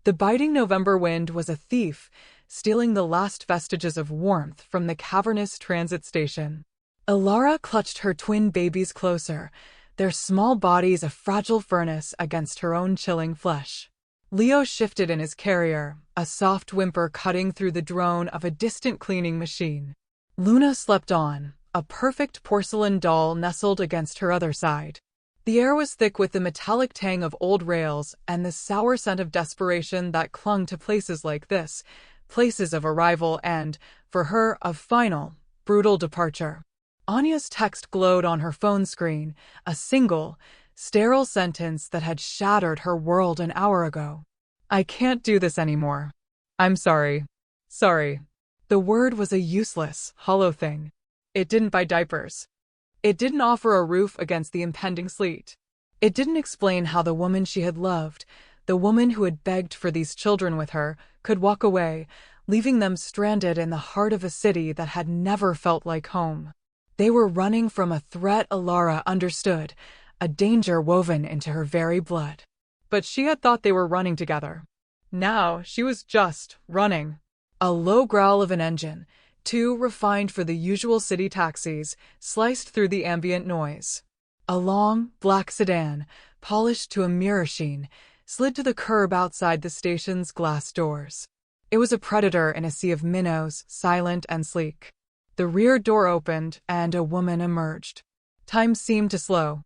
The biting November wind was a thief, stealing the last vestiges of warmth from the cavernous transit station. Alara clutched her twin babies closer, their small bodies a fragile furnace against her own chilling flesh. Leo shifted in his carrier, a soft whimper cutting through the drone of a distant cleaning machine. Luna slept on, a perfect porcelain doll nestled against her other side. The air was thick with the metallic tang of old rails and the sour scent of desperation that clung to places like this, places of arrival and, for her, of final, brutal departure. Anya's text glowed on her phone screen, a single, sterile sentence that had shattered her world an hour ago. "I can't do this anymore. I'm sorry. Sorry." The word was a useless, hollow thing. It didn't buy diapers. It didn't offer a roof against the impending sleet. It didn't explain how the woman she had loved, the woman who had begged for these children with her, could walk away, leaving them stranded in the heart of a city that had never felt like home. They were running from a threat Alara understood, a danger woven into her very blood. But she had thought they were running together. Now she was just running. A low growl of an engine, too refined for the usual city taxis, sliced through the ambient noise. A long, black sedan, polished to a mirror sheen, slid to the curb outside the station's glass doors. It was a predator in a sea of minnows, silent and sleek. The rear door opened, and a woman emerged. Time seemed to slow.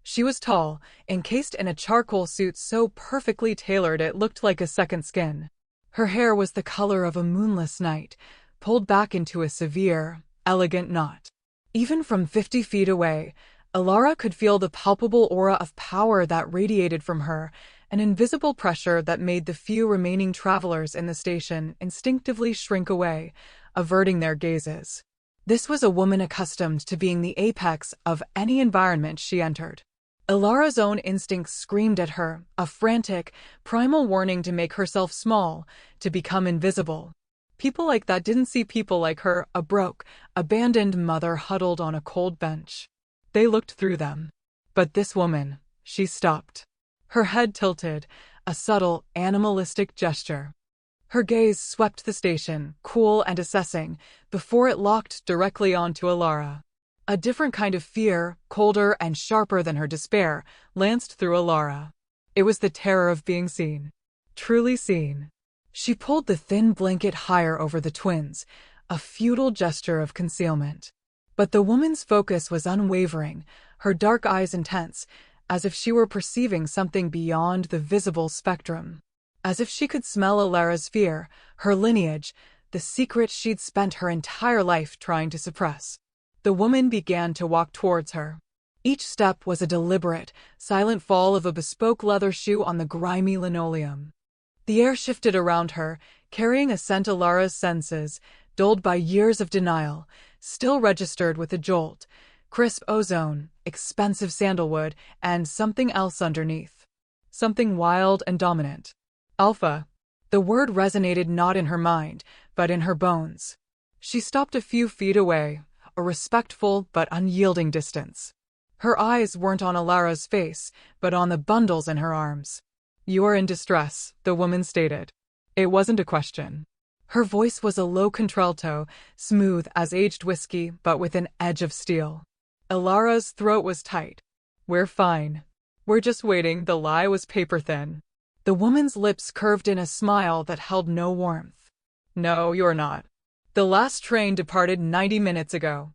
She was tall, encased in a charcoal suit so perfectly tailored it looked like a second skin. Her hair was the color of a moonless night, pulled back into a severe, elegant knot. Even from 50 feet away, Alara could feel the palpable aura of power that radiated from her, an invisible pressure that made the few remaining travelers in the station instinctively shrink away, averting their gazes. This was a woman accustomed to being the apex of any environment she entered. Alara's own instincts screamed at her, a frantic, primal warning to make herself small, to become invisible. People like that didn't see people like her, a broke, abandoned mother huddled on a cold bench. They looked through them. But this woman, she stopped. Her head tilted, a subtle, animalistic gesture. Her gaze swept the station, cool and assessing, before it locked directly onto Alara. A different kind of fear, colder and sharper than her despair, lanced through Alara. It was the terror of being seen. Truly seen. She pulled the thin blanket higher over the twins, a futile gesture of concealment. But the woman's focus was unwavering, her dark eyes intense, as if she were perceiving something beyond the visible spectrum. As if she could smell Alara's fear, her lineage, the secret she'd spent her entire life trying to suppress. The woman began to walk towards her. Each step was a deliberate, silent fall of a bespoke leather shoe on the grimy linoleum. The air shifted around her, carrying a scent Alara's senses, dulled by years of denial, still registered with a jolt, crisp ozone, expensive sandalwood, and something else underneath. Something wild and dominant. Alpha. The word resonated not in her mind, but in her bones. She stopped a few feet away, a respectful but unyielding distance. Her eyes weren't on Alara's face, but on the bundles in her arms. "You are in distress," the woman stated. It wasn't a question. Her voice was a low contralto, smooth as aged whiskey but with an edge of steel. Alara's throat was tight. "We're fine. We're just waiting." The lie was paper-thin. The woman's lips curved in a smile that held no warmth. "No, you're not. The last train departed 90 minutes ago."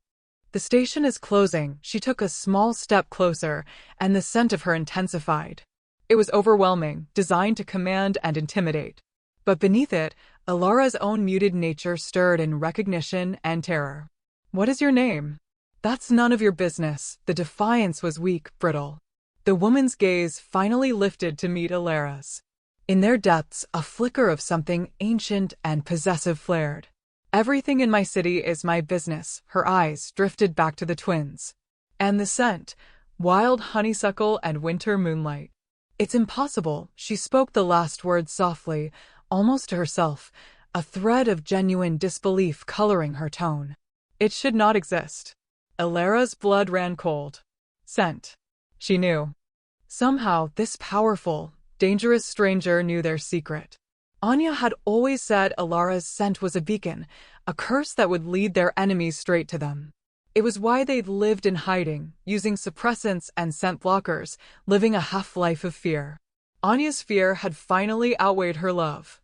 "The station is closing." She took a small step closer, and the scent of her intensified. It was overwhelming, designed to command and intimidate. But beneath it, Alara's own muted nature stirred in recognition and terror. "What is your name?" "That's none of your business." The defiance was weak, brittle. The woman's gaze finally lifted to meet Alara's. In their depths, a flicker of something ancient and possessive flared. "Everything in my city is my business." Her eyes drifted back to the twins. "And the scent, wild honeysuckle and winter moonlight." "It's impossible." She spoke the last word softly, almost to herself, a thread of genuine disbelief coloring her tone. "It should not exist." Alara's blood ran cold. Scent. She knew. Somehow, this powerful, dangerous stranger knew their secret. Anya had always said Alara's scent was a beacon, a curse that would lead their enemies straight to them. It was why they'd lived in hiding, using suppressants and scent blockers, living a half-life of fear. Anya's fear had finally outweighed her love.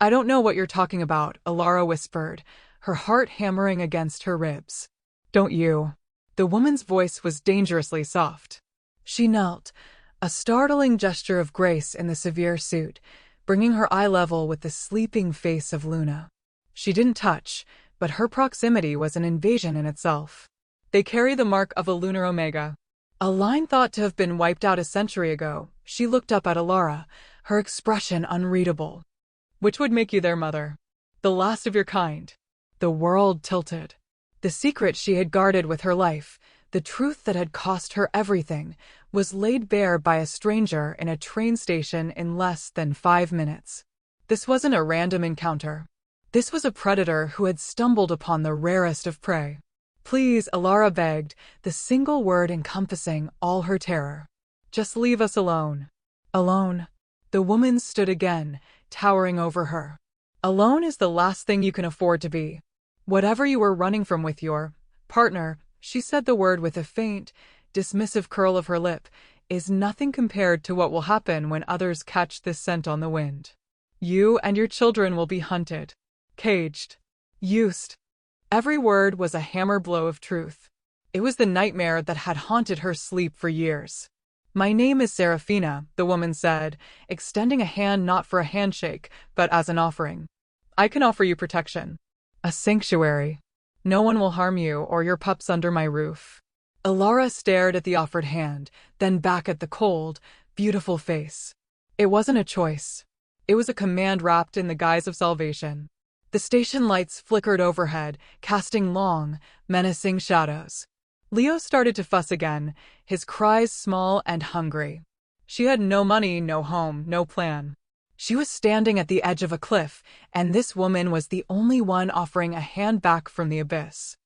I don't know what you're talking about, Alara whispered, her heart hammering against her ribs. Don't you? The woman's voice was dangerously soft. She knelt, a startling gesture of grace in the severe suit, bringing her eye level with the sleeping face of Luna. She didn't touch, but her proximity was an invasion in itself. They carry the mark of a lunar omega. A line thought to have been wiped out a century ago. She looked up at Alara, her expression unreadable. Which would make you their mother? The last of your kind. The world tilted. The secret she had guarded with her life, the truth that had cost her everything, was laid bare by a stranger in a train station in less than 5 minutes. This wasn't a random encounter. This was a predator who had stumbled upon the rarest of prey. Please, Alara begged, the single word encompassing all her terror. Just leave us alone. Alone? The woman stood again, towering over her. Alone is the last thing you can afford to be. Whatever you were running from with your partner, she said the word with a faint, dismissive curl of her lip, is nothing compared to what will happen when others catch this scent on the wind. You and your children will be hunted, caged, used. Every word was a hammer blow of truth. It was the nightmare that had haunted her sleep for years. My name is Serafina, the woman said, extending a hand not for a handshake, but as an offering. I can offer you protection. A sanctuary. No one will harm you or your pups under my roof. Alara stared at the offered hand, then back at the cold, beautiful face. It wasn't a choice. It was a command wrapped in the guise of salvation. The station lights flickered overhead, casting long, menacing shadows. Leo started to fuss again, his cries small and hungry. She had no money, no home, no plan. She was standing at the edge of a cliff, and this woman was the only one offering a hand back from the abyss.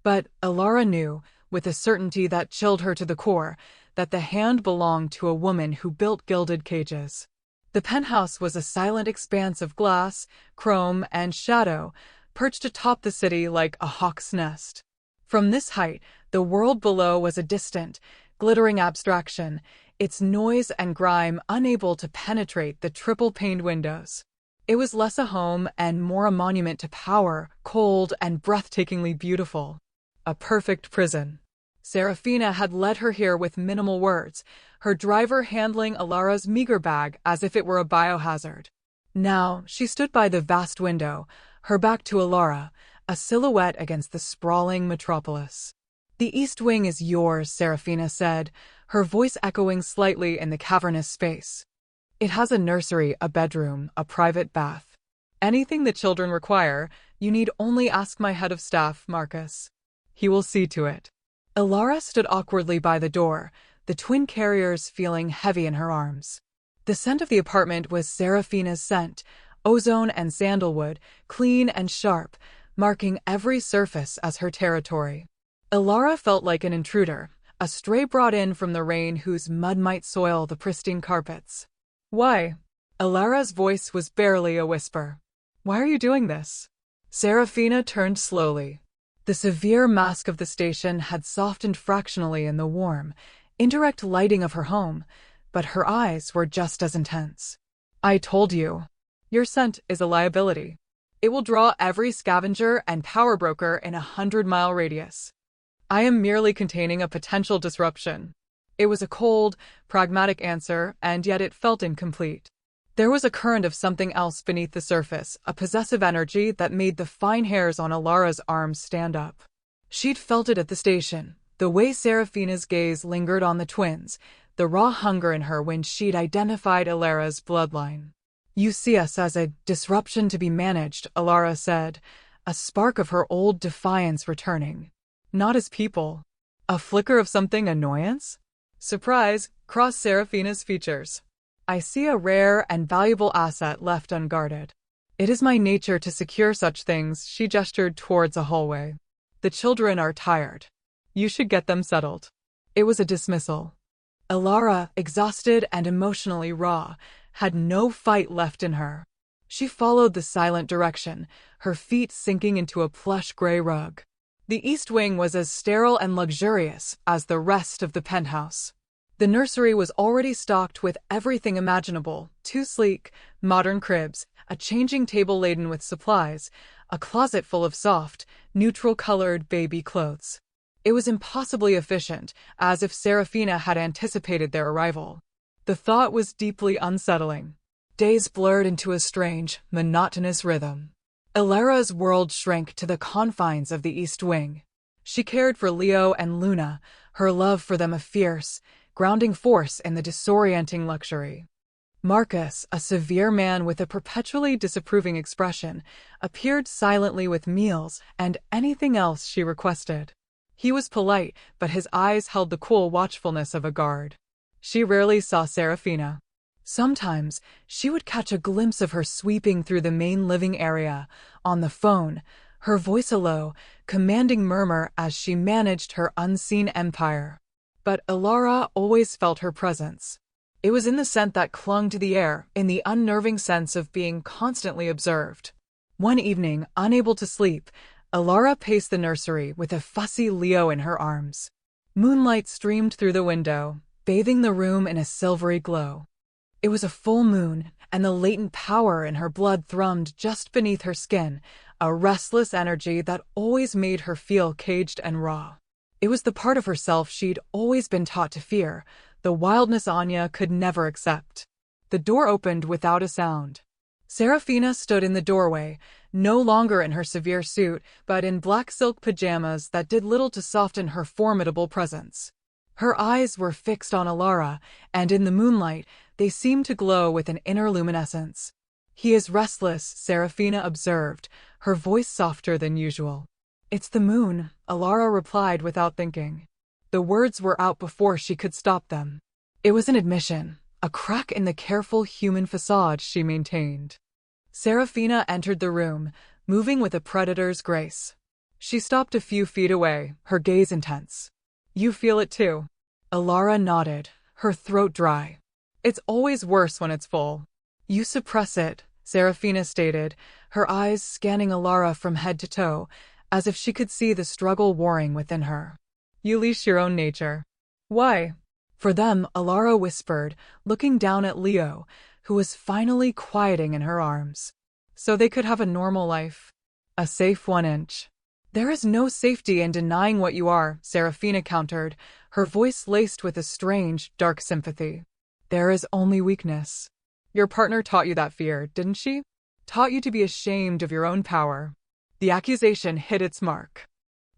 But Alara knew, with a certainty that chilled her to the core, that the hand belonged to a woman who built gilded cages. The penthouse was a silent expanse of glass, chrome, and shadow, perched atop the city like a hawk's nest. From this height, the world below was a distant, glittering abstraction, its noise and grime unable to penetrate the triple-paned windows. It was less a home and more a monument to power, cold and breathtakingly beautiful. A perfect prison. Serafina had led her here with minimal words, her driver handling Alara's meager bag as if it were a biohazard. Now, she stood by the vast window, her back to Alara, a silhouette against the sprawling metropolis. The East Wing is yours, Serafina said, her voice echoing slightly in the cavernous space. It has a nursery, a bedroom, a private bath. Anything the children require, you need only ask my head of staff, Marcus. He will see to it. Alara stood awkwardly by the door, the twin carriers feeling heavy in her arms. The scent of the apartment was Serafina's scent, ozone and sandalwood, clean and sharp, marking every surface as her territory. Alara felt like an intruder, a stray brought in from the rain whose mud might soil the pristine carpets. Why? Alara's voice was barely a whisper. Why are you doing this? Serafina turned slowly. The severe mask of the station had softened fractionally in the warm, indirect lighting of her home, but her eyes were just as intense. I told you. Your scent is a liability. It will draw every scavenger and power broker in a 100-mile radius. I am merely containing a potential disruption. It was a cold, pragmatic answer, and yet it felt incomplete. There was a current of something else beneath the surface, a possessive energy that made the fine hairs on Alara's arms stand up. She'd felt it at the station, the way Serafina's gaze lingered on the twins, the raw hunger in her when she'd identified Alara's bloodline. You see us as a disruption to be managed, Alara said, a spark of her old defiance returning. Not as people. A flicker of something annoyance? Surprise crossed Serafina's features. I see a rare and valuable asset left unguarded. It is my nature to secure such things, she gestured towards a hallway. The children are tired. You should get them settled. It was a dismissal. Alara, exhausted and emotionally raw, had no fight left in her. She followed the silent direction, her feet sinking into a plush gray rug. The East Wing was as sterile and luxurious as the rest of the penthouse. The nursery was already stocked with everything imaginable: two sleek, modern cribs, a changing table laden with supplies, a closet full of soft, neutral-colored baby clothes. It was impossibly efficient, as if Serafina had anticipated their arrival. The thought was deeply unsettling. Days blurred into a strange, monotonous rhythm. Ilara's world shrank to the confines of the East Wing. She cared for Leo and Luna, her love for them a fierce, grounding force in the disorienting luxury. Marcus, a severe man with a perpetually disapproving expression, appeared silently with meals and anything else she requested. He was polite, but his eyes held the cool watchfulness of a guard. She rarely saw Serafina. Sometimes, she would catch a glimpse of her sweeping through the main living area, on the phone, her voice a low, commanding murmur as she managed her unseen empire. But Ilara always felt her presence. It was in the scent that clung to the air, in the unnerving sense of being constantly observed. One evening, unable to sleep, Ilara paced the nursery with a fussy Leo in her arms. Moonlight streamed through the window, bathing the room in a silvery glow. It was a full moon, and the latent power in her blood thrummed just beneath her skin, a restless energy that always made her feel caged and raw. It was the part of herself she'd always been taught to fear, the wildness Anya could never accept. The door opened without a sound. Serafina stood in the doorway, no longer in her severe suit, but in black silk pajamas that did little to soften her formidable presence. Her eyes were fixed on Ilara, and in the moonlight, they seemed to glow with an inner luminescence. "He is restless," Serafina observed, her voice softer than usual. "It's the moon," Ilara replied without thinking. The words were out before she could stop them. It was an admission, a crack in the careful human facade she maintained. Serafina entered the room, moving with a predator's grace. She stopped a few feet away, her gaze intense. "You feel it too?" Ilara nodded, her throat dry. "It's always worse when it's full." "You suppress it," Serafina stated, her eyes scanning Ilara from head to toe, as if she could see the struggle warring within her. "You leash your own nature." "Why?" "For them," Ilara whispered, looking down at Leo, who was finally quieting in her arms. "So they could have a normal life. A safe 1 inch." "There is no safety in denying what you are," Serafina countered, her voice laced with a strange, dark sympathy. "There is only weakness." "Your partner taught you that fear, didn't she? Taught you to be ashamed of your own power." The accusation hit its mark.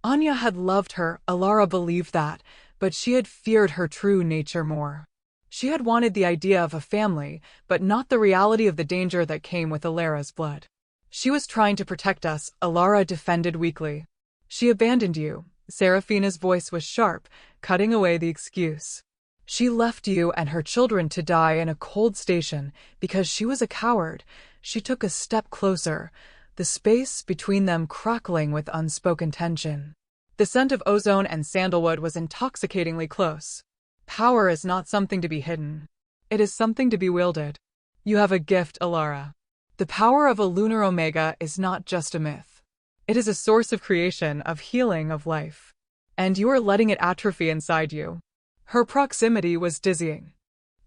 Anya had loved her, Ilara believed that, but she had feared her true nature more. She had wanted the idea of a family, but not the reality of the danger that came with Ilara's blood. "She was trying to protect us," Ilara defended weakly. "She abandoned you." Serafina's voice was sharp, cutting away the excuse. "She left you and her children to die in a cold station because she was a coward." She took a step closer, the space between them crackling with unspoken tension. The scent of ozone and sandalwood was intoxicatingly close. "Power is not something to be hidden. It is something to be wielded. You have a gift, Ilara. The power of a lunar omega is not just a myth. It is a source of creation, of healing, of life. And you are letting it atrophy inside you." Her proximity was dizzying.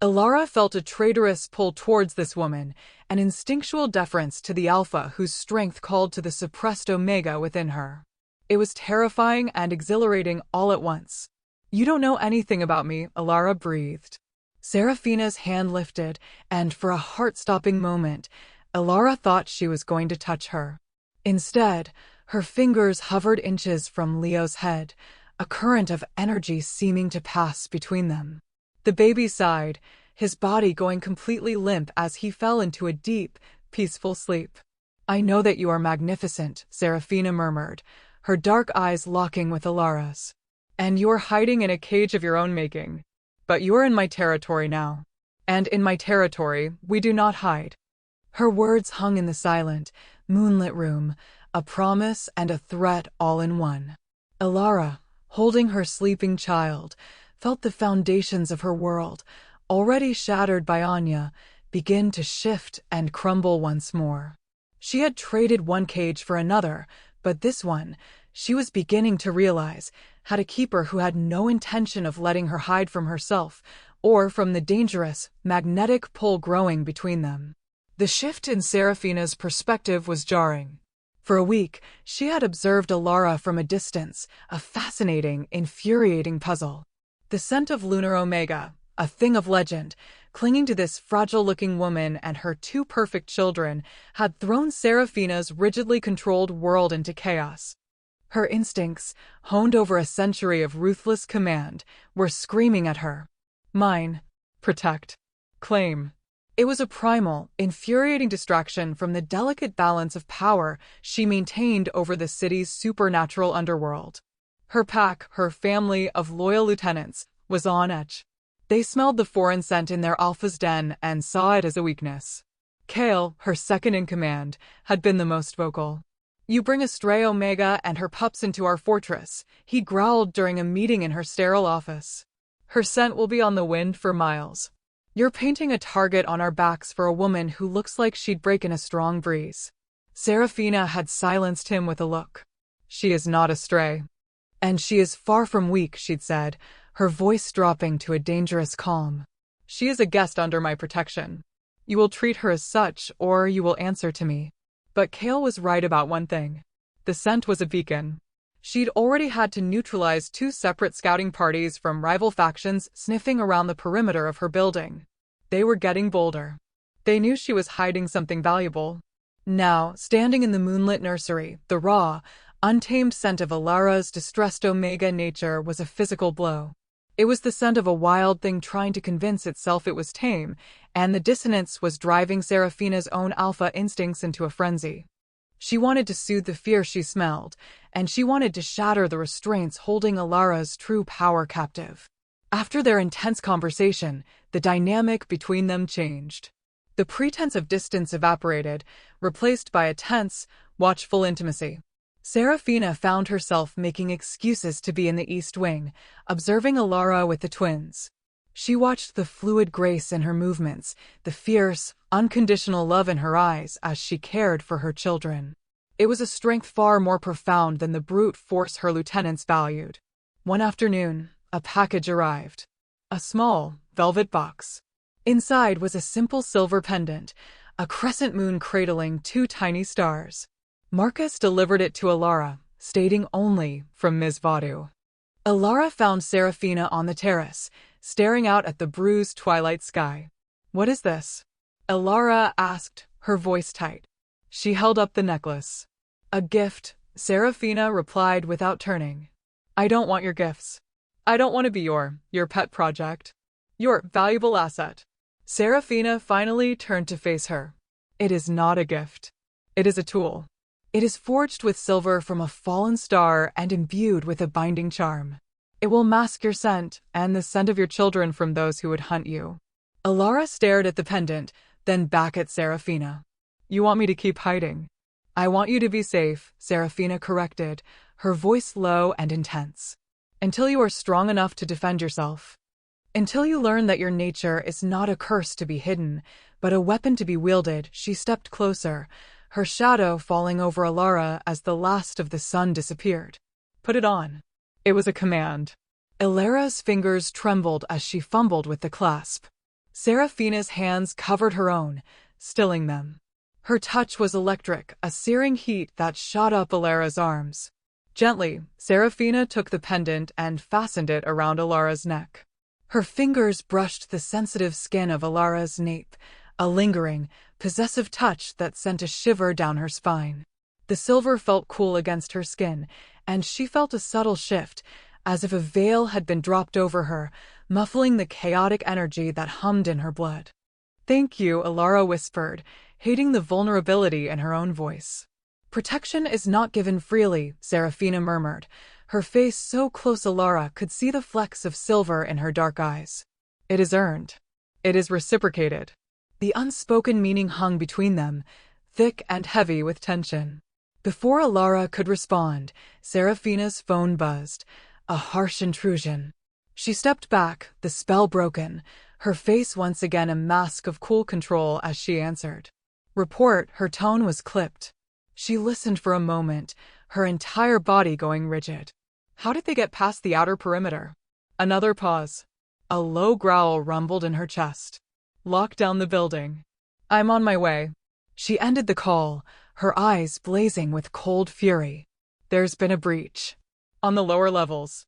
Ilara felt a traitorous pull towards this woman, an instinctual deference to the alpha whose strength called to the suppressed omega within her. It was terrifying and exhilarating all at once. "You don't know anything about me," Ilara breathed. Serafina's hand lifted, and for a heart-stopping moment, Ilara thought she was going to touch her. Instead, her fingers hovered inches from Leo's head, a current of energy seeming to pass between them. The baby sighed, his body going completely limp as he fell into a deep, peaceful sleep. "I know that you are magnificent," Serafina murmured, her dark eyes locking with Ilara's. "And you are hiding in a cage of your own making. But you are in my territory now. And in my territory, we do not hide." Her words hung in the silent, moonlit room, a promise and a threat all in one. Ilara, holding her sleeping child, felt the foundations of her world, already shattered by Anya, begin to shift and crumble once more. She had traded one cage for another, but this one, she was beginning to realize, had a keeper who had no intention of letting her hide from herself or from the dangerous, magnetic pull growing between them. The shift in Serafina's perspective was jarring. For a week, she had observed Alara from a distance, a fascinating, infuriating puzzle. The scent of Lunar Omega, a thing of legend, clinging to this fragile-looking woman and her two perfect children, had thrown Serafina's rigidly controlled world into chaos. Her instincts, honed over a century of ruthless command, were screaming at her. Mine. Protect. Claim. It was a primal, infuriating distraction from the delicate balance of power she maintained over the city's supernatural underworld. Her pack, her family of loyal lieutenants, was on edge. They smelled the foreign scent in their alpha's den and saw it as a weakness. Kale, her second in command, had been the most vocal. "You bring a stray Omega and her pups into our fortress," he growled during a meeting in her sterile office. "Her scent will be on the wind for miles. You're painting a target on our backs for a woman who looks like she'd break in a strong breeze." Serafina had silenced him with a look. "She is not a stray. And she is far from weak," she'd said, her voice dropping to a dangerous calm. "She is a guest under my protection. You will treat her as such, or you will answer to me." But Kale was right about one thing. The scent was a beacon. She'd already had to neutralize two separate scouting parties from rival factions sniffing around the perimeter of her building. They were getting bolder. They knew she was hiding something valuable. Now, standing in the moonlit nursery, the raw, untamed scent of Alara's distressed Omega nature was a physical blow. It was the scent of a wild thing trying to convince itself it was tame, and the dissonance was driving Serafina's own alpha instincts into a frenzy. She wanted to soothe the fear she smelled, and she wanted to shatter the restraints holding Alara's true power captive. After their intense conversation, the dynamic between them changed. The pretense of distance evaporated, replaced by a tense, watchful intimacy. Serafina found herself making excuses to be in the East Wing, observing Alara with the twins. She watched the fluid grace in her movements, the fierce, unconditional love in her eyes as she cared for her children. It was a strength far more profound than the brute force her lieutenants valued. One afternoon, a package arrived. A small, velvet box. Inside was a simple silver pendant, a crescent moon cradling two tiny stars. Marcus delivered it to Alara, stating only, "From Ms. Vadu." Alara found Serafina on the terrace, staring out at the bruised twilight sky. "What is this?" Alara asked, her voice tight. She held up the necklace. "A gift," Serafina replied without turning. "I don't want your gifts. I don't want to be your pet project. Your valuable asset." Serafina finally turned to face her. "It is not a gift. It is a tool. It is forged with silver from a fallen star and imbued with a binding charm. It will mask your scent and the scent of your children from those who would hunt you." Alara stared at the pendant, then back at Serafina. "You want me to keep hiding?" "I want you to be safe," Serafina corrected, her voice low and intense. "Until you are strong enough to defend yourself. Until you learn that your nature is not a curse to be hidden, but a weapon to be wielded." She stepped closer, her shadow falling over Alara as the last of the sun disappeared. "Put it on." It was a command. Alara's fingers trembled as she fumbled with the clasp. Serafina's hands covered her own, stilling them. Her touch was electric, a searing heat that shot up Alara's arms. Gently, Serafina took the pendant and fastened it around Alara's neck. Her fingers brushed the sensitive skin of Alara's nape, a lingering, possessive touch that sent a shiver down her spine. The silver felt cool against her skin, and she felt a subtle shift, as if a veil had been dropped over her, muffling the chaotic energy that hummed in her blood. "Thank you," Alara whispered, hating the vulnerability in her own voice. "Protection is not given freely," Serafina murmured, her face so close Alara could see the flecks of silver in her dark eyes. "It is earned. It is reciprocated." The unspoken meaning hung between them, thick and heavy with tension. Before Alara could respond, Serafina's phone buzzed, a harsh intrusion. She stepped back, the spell broken, her face once again a mask of cool control as she answered. Report, her tone was clipped. She listened for a moment, her entire body going rigid. How did they get past the outer perimeter? Another pause. A low growl rumbled in her chest. Lock down the building. I'm on my way. She ended the call, her eyes blazing with cold fury. There's been a breach. On the lower levels.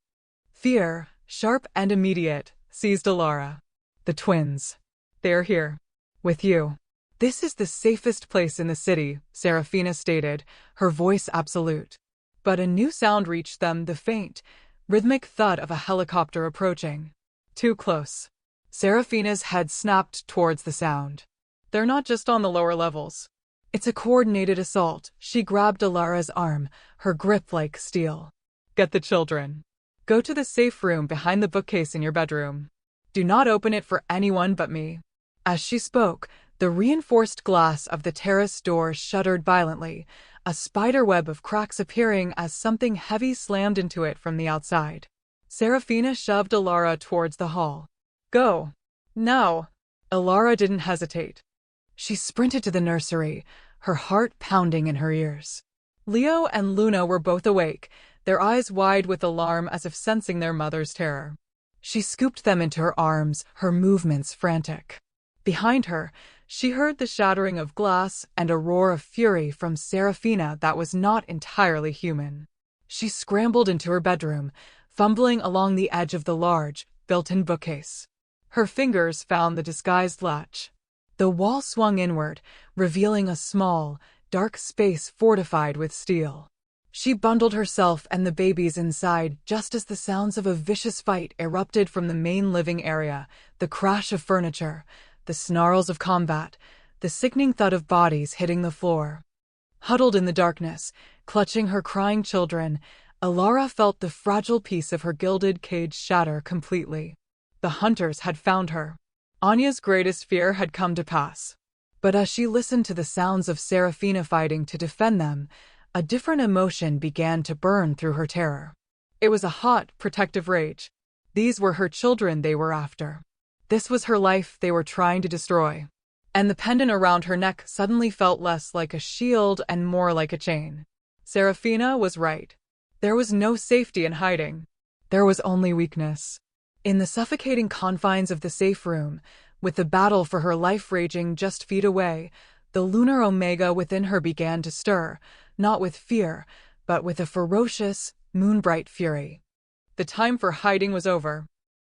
Fear, sharp and immediate, seized Alara. The twins. They're here. With you. This is the safest place in the city, Serafina stated, her voice absolute. But a new sound reached them, the faint, rhythmic thud of a helicopter approaching. Too close. Serafina's head snapped towards the sound. They're not just on the lower levels. It's a coordinated assault. She grabbed Alara's arm, her grip like steel. Get the children. Go to the safe room behind the bookcase in your bedroom. Do not open it for anyone but me. As she spoke, the reinforced glass of the terrace door shuddered violently, a spider web of cracks appearing as something heavy slammed into it from the outside. Serafina shoved Alara towards the hall. Go. Now. Alara didn't hesitate. She sprinted to the nursery, her heart pounding in her ears. Leo and Luna were both awake, their eyes wide with alarm as if sensing their mother's terror. She scooped them into her arms, her movements frantic. Behind her, she heard the shattering of glass and a roar of fury from Serafina that was not entirely human. She scrambled into her bedroom, fumbling along the edge of the large, built-in bookcase. Her fingers found the disguised latch. The wall swung inward, revealing a small, dark space fortified with steel. She bundled herself and the babies inside just as the sounds of a vicious fight erupted from the main living area, the crash of furniture, the snarls of combat, the sickening thud of bodies hitting the floor. Huddled in the darkness, clutching her crying children, Alara felt the fragile piece of her gilded cage shatter completely. The hunters had found her. Anya's greatest fear had come to pass. But as she listened to the sounds of Serafina fighting to defend them, a different emotion began to burn through her terror. It was a hot, protective rage. These were her children they were after. This was her life they were trying to destroy. And the pendant around her neck suddenly felt less like a shield and more like a chain. Serafina was right. There was no safety in hiding. There was only weakness. In the suffocating confines of the safe room, with the battle for her life raging just feet away, the lunar omega within her began to stir, not with fear, but with a ferocious, moonbright fury. The time for hiding was over.